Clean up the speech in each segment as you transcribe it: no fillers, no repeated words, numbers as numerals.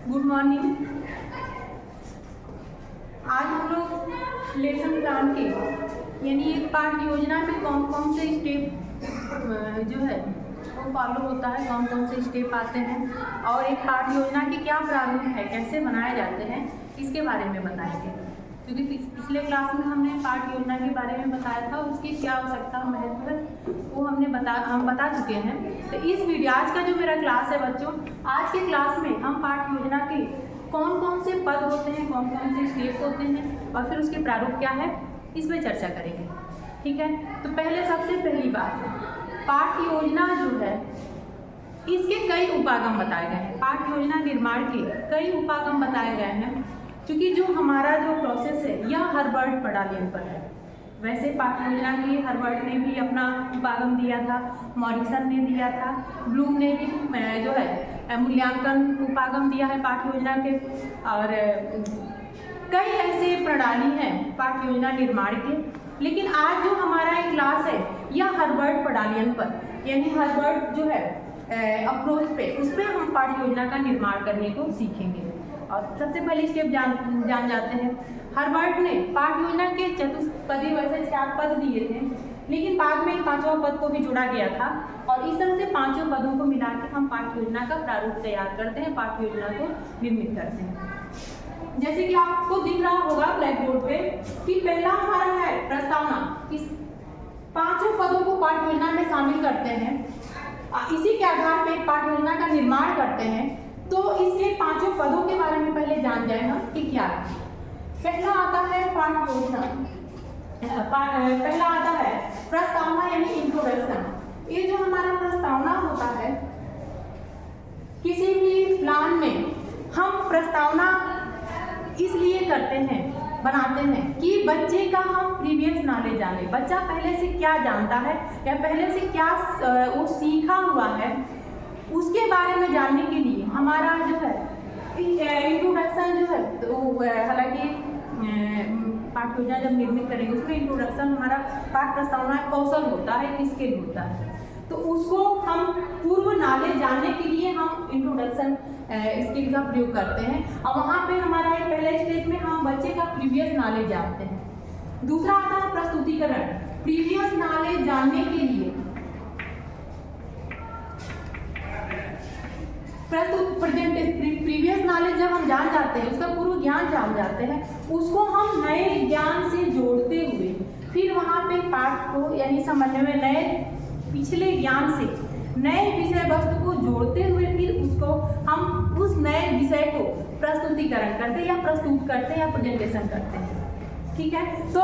Good morning. आज हम लोग लेसन प्लान के यानी एक पाठ योजना में कौन कौन से स्टेप जो है वो फॉलो होता है, कौन कौन से स्टेप आते हैं और एक पाठ योजना के क्या प्रारूप है, कैसे बनाए जाते हैं, इसके बारे में बताएंगे। क्योंकि पिछले क्लास में हमने पाठ योजना के बारे में बताया था, उसकी क्या आवश्यकता महत्व है वो हम बता चुके हैं। तो इस वीडियो आज का जो मेरा क्लास है बच्चों, आज के क्लास में हम पाठ योजना के कौन कौन से पद होते हैं, कौन कौन से स्टेप होते हैं और फिर उसके प्रारूप क्या है, इस पर चर्चा करेंगे। ठीक है, तो सबसे पहली बात, पाठ योजना जो है इसके कई उपागम बताए गए हैं। पाठ योजना निर्माण के कई उपागम बताए गए हैं, क्योंकि जो हमारा जो प्रोसेस है यह हर्बर्ट बटालियन पर है। वैसे पाठ योजना की हर्बर्ट ने भी अपना उपागम दिया था, मॉरिसन ने दिया था, ब्लूम ने भी जो है मूल्यांकन उपागम दिया है पाठ योजना के। और कई ऐसे प्रणाली हैं पाठ योजना निर्माण के, लेकिन आज जो हमारा एक क्लास है यह हर्बर्ट बटालियन पर यानी हर्बर्ट जो है अप्रोच पे, उस पर हम पाठ योजना का निर्माण करने को सीखेंगे। और सबसे पहले स्टेप जान जाते हैं। हर्बर्ट ने पाठ योजना के चतुष्पदी वैसे 4 पद दिए थे, लेकिन बाद में 5वां पद को भी जोड़ा गया था और इस तरह से 5 पदों को मिला के हम पाठ योजना का प्रारूप तैयार करते हैं, पाठ योजना को निर्मित करते हैं। जैसे कि आपको दिख रहा होगा ब्लैक बोर्ड पे कि पहला हमारा है प्रस्तावना। इस 5 पदों को पाठ योजना में शामिल करते हैं, इसी के आधार पर पाठ योजना का निर्माण करते हैं। तो इसके 5 पदों के बारे में पहले जान जाए हम कि क्या है। पहला आता है पाठ योजना, पहला आता है प्रस्तावना यानी इंट्रोडक्शन। ये जो हमारा प्रस्तावना होता है, किसी भी प्लान में हम प्रस्तावना इसलिए करते हैं, बनाते हैं कि बच्चे का हम प्रीवियस नॉलेज जाने, बच्चा पहले से क्या जानता है या पहले से क्या वो सीखा हुआ है, उसके बारे में जानने के लिए हमारा जो है इंट्रोडक्शन जो है, तो हालांकि पाठ योजना जब निर्मित करेंगे उसमें इंट्रोडक्शन हमारा पाठ प्रस्तावना कौशल होता है, स्किल होता है। तो उसको हम पूर्व नॉलेज जानने के लिए हम इंट्रोडक्शन स्किल का प्रयोग करते हैं और वहाँ पे हमारा एक पहले स्टेज में हम बच्चे का प्रीवियस नॉलेज जानते हैं। दूसरा आता है प्रस्तुतिकरण। प्रीवियस नॉलेज जानने के लिए प्रीवियस नॉलेज जब हम जान जाते हैं, उसका पूर्व ज्ञान जान जाते हैं, उसको हम नए ज्ञान से जोड़ते हुए फिर वहाँ पे पाठ को यानी समझने में नए पिछले ज्ञान से नए विषय वस्तु को जोड़ते हुए फिर उसको हम उस नए विषय को प्रस्तुतिकरण करते हैं या प्रस्तुत करते हैं या प्रेजेंटेशन करते हैं। ठीक है, तो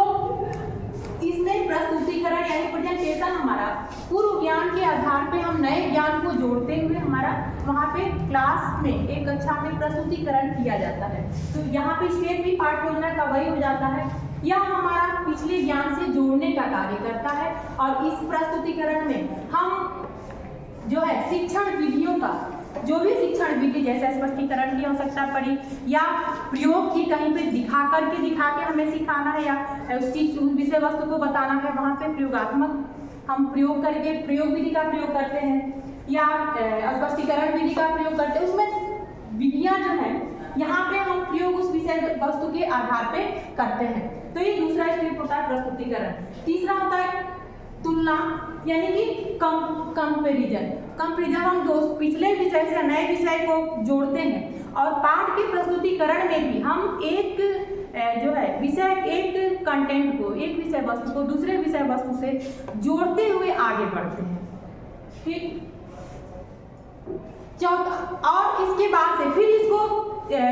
इसमें प्रस्तुतिकरण यानी प्रेजेंटेशन हमारा पूर्व ज्ञान के आधार पे हम नए ज्ञान को जोड़ते हुए हमारा वहाँ पे क्लास में एक कक्षा में प्रस्तुतिकरण किया जाता है। तो यहाँ पे स्टेज भी पाठ योजना का वही हो जाता है, यह हमारा पिछले ज्ञान से जोड़ने का कार्य करता है। और इस प्रस्तुतिकरण में हम जो है शिक्षण विधियों का जो भी शिक्षण विधि जैसे स्पष्टीकरण की आवश्यकता पड़ी या प्रयोग की कहीं पे दिखा के हमें सिखाना है या उस विषय वस्तु को बताना है, वहाँ पे प्रयोगात्मक हम प्रयोग करके प्रयोग विधि का प्रयोग करते हैं या स्पष्टीकरण विधि का प्रयोग करते हैं। उसमें विधियाँ जो है यहाँ पे हम प्रयोग उस विषय वस्तु के आधार पे करते हैं। तो ये दूसरा स्टेप होता है प्रस्तुतिकरण। तीसरा होता है तुलना यानी कि कंपेरिजन। हम पिछले विषय से नए विषय को जोड़ते हैं और पाठ के प्रस्तुतिकरण में भी हम एक जो है एक कंटेंट को, एक विषय वस्तु को दूसरे विषय वस्तु से जोड़ते हुए आगे बढ़ते हैं। ठीक, चौथा और इसके बाद से फिर इसको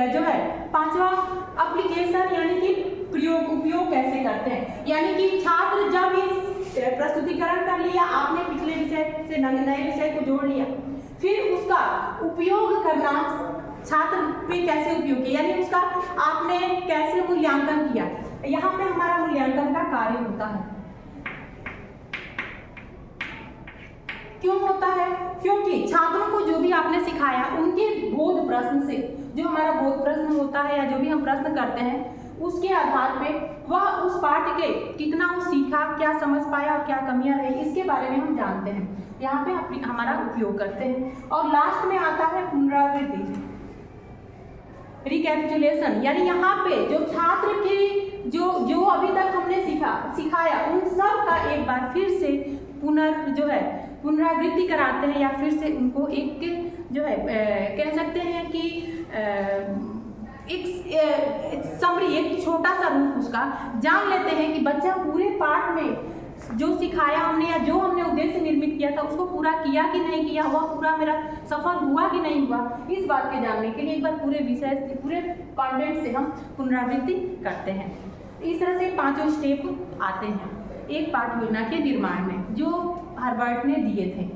जो है 5वां एप्लीकेशन यानी कि उपयोग कैसे करते हैं। यानी कि छात्र जब इस प्रस्तुतिकरण कर लिया, आपने पिछले विषय से नए विषय को जोड़ लिया, फिर उसका उपयोग करना छात्र पे कैसे उपयोग किया यानी उसका आपने कैसे मूल्यांकन किया, यहाँ पे हमारा मूल्यांकन का कार्य होता है। क्यों होता है? क्योंकि छात्रों को जो भी आपने सिखाया उनके बोध प्रश्न से, जो हमारा बोध प्रश्न होता है या जो भी हम प्रश्न करते हैं उसके आधार पे वह उस पाठ के कितना वो सीखा, क्या समझ पाया और क्या कमियां रही, इसके बारे में हम जानते हैं, यहाँ पे हमारा उपयोग करते हैं। और लास्ट में आता है पुनरावृत्ति। रिकैपिचुलेशन, यानी यहाँ पे जो छात्र की जो अभी तक हमने सिखाया उन सब का एक बार फिर से पुनरावृत्ति कराते हैं, या फिर से उनको एक जो है कह सकते हैं कि एक समरी, एक छोटा सा रूप उसका जान लेते हैं कि बच्चा पूरे पाठ में जो सिखाया हमने या जो हमने उद्देश्य निर्मित किया था उसको पूरा किया कि नहीं किया, वह पूरा मेरा सफल हुआ कि नहीं हुआ, इस बात के जानने के लिए एक बार पूरे विषय पूरे कंटेंट से हम पुनरावृत्ति करते हैं। इस तरह से 5 स्टेप आते हैं एक पाठ योजना के निर्माण में जो हार्वर्ड ने दिए थे,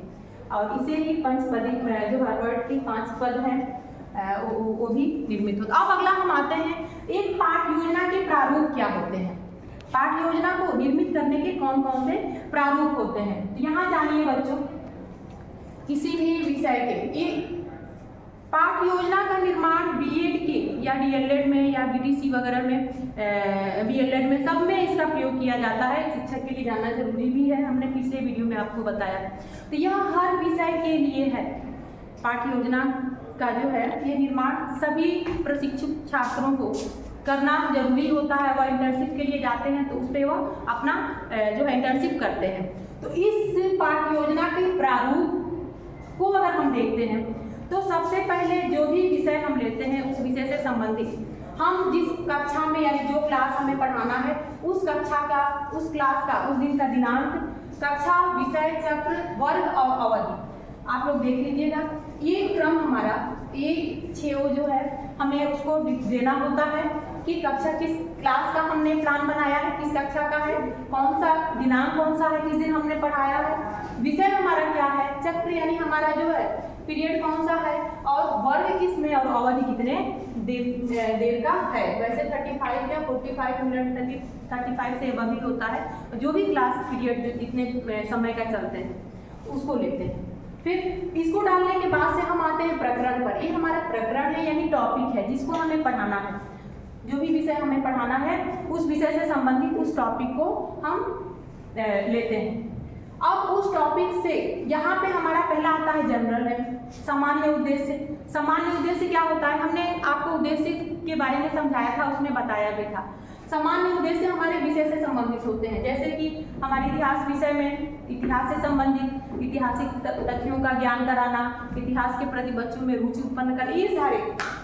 और इसे ही पंचपदी जो हार्वर्ड की 5 पद हैं वो भी निर्मित होता। अब अगला हम आते हैं एक पाठ योजना के प्रारूप क्या होते हैं। पाठ योजना को निर्मित करने के कौन कौन से प्रारूप होते हैं, तो यहाँ जानिए बच्चों, किसी भी विषय के पाठ योजना का निर्माण बीएड के या डीएलएड में या बीडीसी वगैरह में बीएलएड में सब में इसका प्रयोग किया जाता है। शिक्षक के लिए जानना जरूरी भी है, हमने पिछले वीडियो में आपको बताया। तो यह हर विषय के लिए है। पाठ योजना का जो है ये निर्माण सभी प्रशिक्षित छात्रों को करना जरूरी होता है। वह इंटर्नशिप के लिए जाते हैं तो उस पर वह अपना जो है इंटर्नशिप करते हैं। तो इस पाठ योजना के प्रारूप को अगर हम देखते हैं तो सबसे पहले जो भी विषय हम लेते हैं उस विषय से संबंधित हम जिस कक्षा में यानी जो क्लास हमें पढ़ाना है उस कक्षा का, उस क्लास का, उस दिन का दिनांक, कक्षा, विषय, चक्र, वर्ग और अवधि आप लोग देख लीजिएगा। ये क्रम हमारा ये 6 जो है हमें उसको देना होता है कि कक्षा किस क्लास का हमने प्लान बनाया है, किस कक्षा का है, कौन सा दिनांक कौन सा है, किस दिन हमने पढ़ाया है, विषय हमारा क्या है, चक्र यानी हमारा जो है पीरियड कौन सा है, और वर्ग किसमें और अवधि कितने देर का है। वैसे 35 या 45 मिनट 35 से अभी होता है, जो भी क्लास पीरियड जो कितने समय का चलते हैं उसको लेते हैं। फिर इसको डालने के बाद से हम आते हैं प्रकरण पर। ये हमारा प्रकरण है यानी टॉपिक है जिसको हमें पढ़ाना है। जो भी विषय हमें पढ़ाना है उस विषय से संबंधित उस टॉपिक को हम लेते हैं। अब उस टॉपिक से यहाँ पे हमारा पहला आता है जनरल है, सामान्य उद्देश्य। सामान्य उद्देश्य क्या होता है, हमने आपको उद्देश्य के बारे में समझाया था, उसमें बताया भी था। सामान्य उद्देश्य हमारे विषय से संबंधित होते हैं, जैसे कि हमारे इतिहास विषय में इतिहास से संबंधित ऐतिहासिक तथ्यों का ज्ञान कराना, इतिहास के प्रति बच्चों में रुचि उत्पन्न करना, ये सारे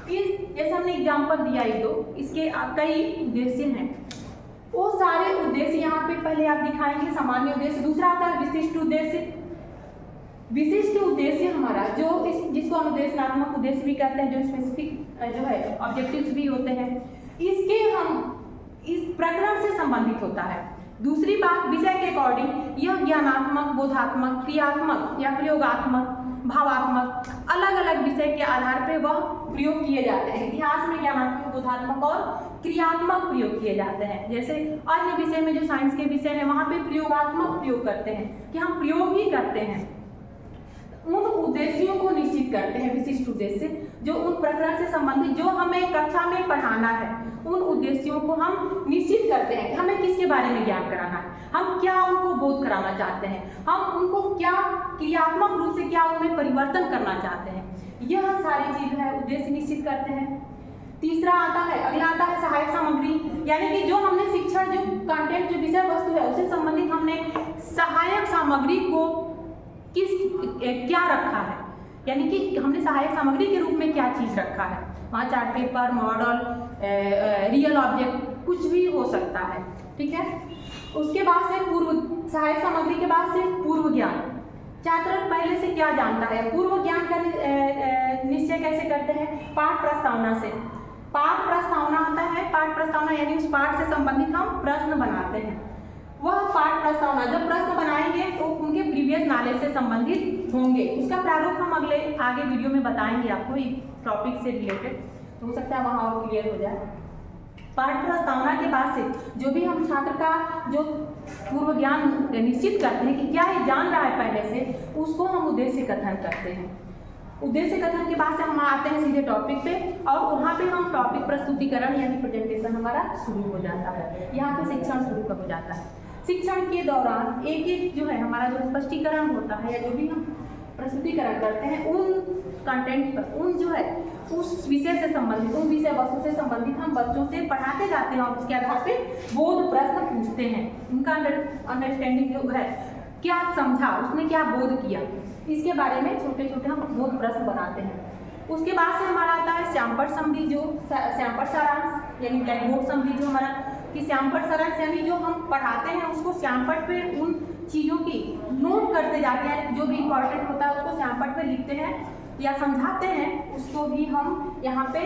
जैसे हमने एग्जाम्पल दिया ही दो, इसके कई उद्देश्य हैं। वो सारे उद्देश्य यहाँ पे पहले आप दिखाएंगे सामान्य उद्देश्य। दूसरा आता है विशिष्ट उद्देश्य। विशिष्ट उद्देश्य हमारा जिसको अनुदेशनात्मक उद्देश्य भी कहते हैं, जो स्पेसिफिक जो है ऑब्जेक्टिव्स भी होते हैं, इसके हम इस प्रकरण से संबंधित होता है। दूसरी बात, विषय के अकॉर्डिंग यह ज्ञानात्मक, बोधात्मक, क्रियात्मक या प्रयोगात्मक, भावात्मक अलग अलग विषय के आधार पर वह प्रयोग किए जाते हैं। इतिहास में ज्ञानात्मक, बोधात्मक और क्रियात्मक प्रयोग किए जाते हैं। जैसे अन्य विषय में जो साइंस के विषय हैं वहाँ पे प्रयोगात्मक प्रयोग करते हैं कि हम प्रयोग ही करते हैं। उन उद्देश्यों को निश्चित करते हैं, विशिष्ट उद्देश्य जो उन प्रकरण से संबंधित जो हमें कक्षा में पढ़ाना है, उन उद्देश्यों को हम निश्चित करते हैं कि हमें किसके बारे में ज्ञान कराना है, हम क्या उनको बोध कराना चाहते हैं, हम उनको क्या क्रियात्मक रूप से क्या उनमें परिवर्तन करना चाहते हैं। यह सारी चीज है उद्देश्य निश्चित करते हैं। तीसरा आता है, अगला आता है सहायक सामग्री, यानी कि जो हमने शिक्षण जो कंटेंट जो विषय वस्तु है उससे संबंधित हमने सहायक सामग्री को क्या रखा है, यानी कि हमने सहायक सामग्री के रूप में क्या चीज रखा है। वहाँ chart paper, model, real object कुछ भी हो सकता है, ठीक है। उसके बाद से पूर्व सहायक सामग्री के बाद से पूर्व ज्ञान। छात्र पहले से क्या जानता है, पूर्व ज्ञान का निश्चय कैसे करते हैं, पाठ प्रस्तावना से। पाठ प्रस्तावना आता है, पाठ प्रस्तावना यानी उस पाठ से संबंधित हम प्रश्न बनाते हैं। वह पाठ प्रस्तावना जब प्रश्न बनाएंगे तो उनके प्रीवियस नॉलेज से संबंधित होंगे। उसका प्रारूप हम आगे वीडियो में बताएंगे आपको इस टॉपिक से रिलेटेड, तो हो सकता है वहाँ और क्लियर हो जाए। पाठ प्रस्तावना के बाद से जो भी हम छात्र का जो पूर्व ज्ञान निश्चित करते हैं कि क्या ये जान रहा है पहले से, उसको हम उद्देश्य कथन करते हैं। उद्देश्य कथन के बाद से हम आते हैं सीधे टॉपिक पे, और वहाँ पे हम टॉपिक प्रस्तुतिकरण यानी प्रेजेंटेशन हमारा शुरू हो जाता है। यहाँ पे शिक्षण शुरू हो जाता है। शिक्षण के दौरान एक एक जो है हमारा जो स्पष्टीकरण होता है या जो भी हम प्रस्तुतिकरण करते हैं उन कंटेंट पर, उन जो है उस विषय से संबंधित, उन विषय वस्तु से संबंधित हम बच्चों से पढ़ाते जाते हैं और उसके आधार पे बोध प्रश्न पूछते हैं। उनका अंडरस्टैंडिंग जो है, क्या समझा, उसने क्या बोध किया, इसके बारे में छोटे छोटे हम बोध प्रश्न बनाते हैं। उसके बाद से हमारा आता है श्यामपट्ट समरी, जो श्यामपट्ट सारांश यानी ब्लैक बोर्ड समरी, जो हमारा कि श्यामपट्ट सारांश यानी जो हम पढ़ाते हैं उसको श्यामपट्ट पे उन चीज़ों की नोट करते जाते हैं, जो भी इम्पोर्टेंट होता है उसको श्यामपट्ट पे लिखते हैं या समझाते हैं, उसको भी हम यहाँ पे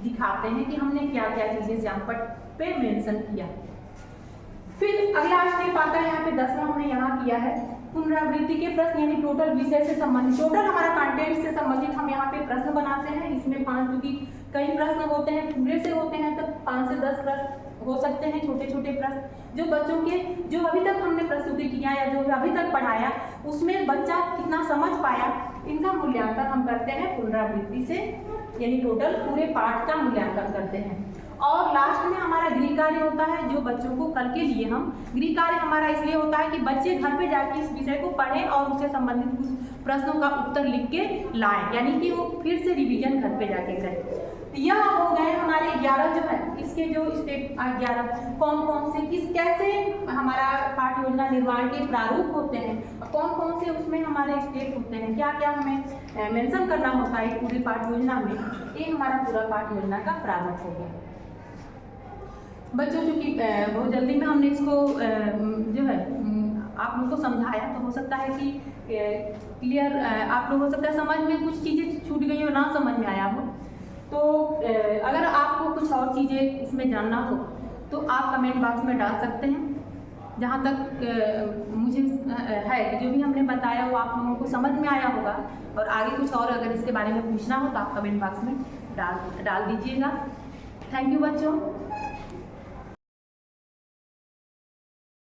दिखाते हैं कि हमने क्या क्या चीज़ें श्यामपट्ट पे मेंशन किया। फिर अगला स्टेप आता है यहाँ पे 10वां हमने यहाँ किया है पुनरावृत्ति के प्रश्न, यानी टोटल विषय से संबंधित, टोटल हमारा कंटेंट से संबंधित हम यहाँ पे प्रश्न बनाते हैं। इसमें 5, क्योंकि कई प्रश्न होते हैं, पूरे से होते हैं तो 5 से 10 प्रश्न हो सकते हैं, छोटे छोटे प्रश्न जो बच्चों के, जो अभी तक हमने प्रस्तुति किया या जो अभी तक पढ़ाया उसमें बच्चा कितना समझ पाया, इनका मूल्यांकन हम करते हैं पुनरावृत्ति से, यानी टोटल पूरे पाठ का मूल्यांकन करते हैं। और लास्ट में हमारा गृह कार्य होता है, जो बच्चों को कल के लिए हम, गृह कार्य हमारा इसलिए होता है कि बच्चे घर पे जाके इस विषय को पढ़ें और उससे संबंधित कुछ प्रश्नों का उत्तर लिख के लाएं, यानी कि वो फिर से रिवीजन घर पे जाके करें। यह हो गए हमारे 11 जो है, इसके जो स्टेप 11 कौन कौन से कैसे हमारा पाठ्य योजना निर्माण के प्रारूप होते हैं, कौन कौन से उसमें हमारे स्टेप होते हैं, क्या क्या हमें मेंशन करना होता है पूरी पाठ्य योजना में, ये हमारा पूरा पाठ्य योजना का प्रारूप हो गया। बच्चों चूँकि बहुत जल्दी में हमने इसको जो है आप लोगों को समझाया, तो हो सकता है कि क्लियर आप लोग हो सकता है समझ में कुछ चीज़ें छूट गई हो, ना समझ में आया हो, तो अगर आपको कुछ और चीज़ें इसमें जानना हो तो आप कमेंट बॉक्स में डाल सकते हैं। जहाँ तक मुझे है कि जो भी हमने बताया वो आप लोगों को समझ में आया होगा, और आगे कुछ और अगर इसके बारे में पूछना हो तो आप कमेंट बॉक्स में डाल दीजिएगा। थैंक यू बच्चों।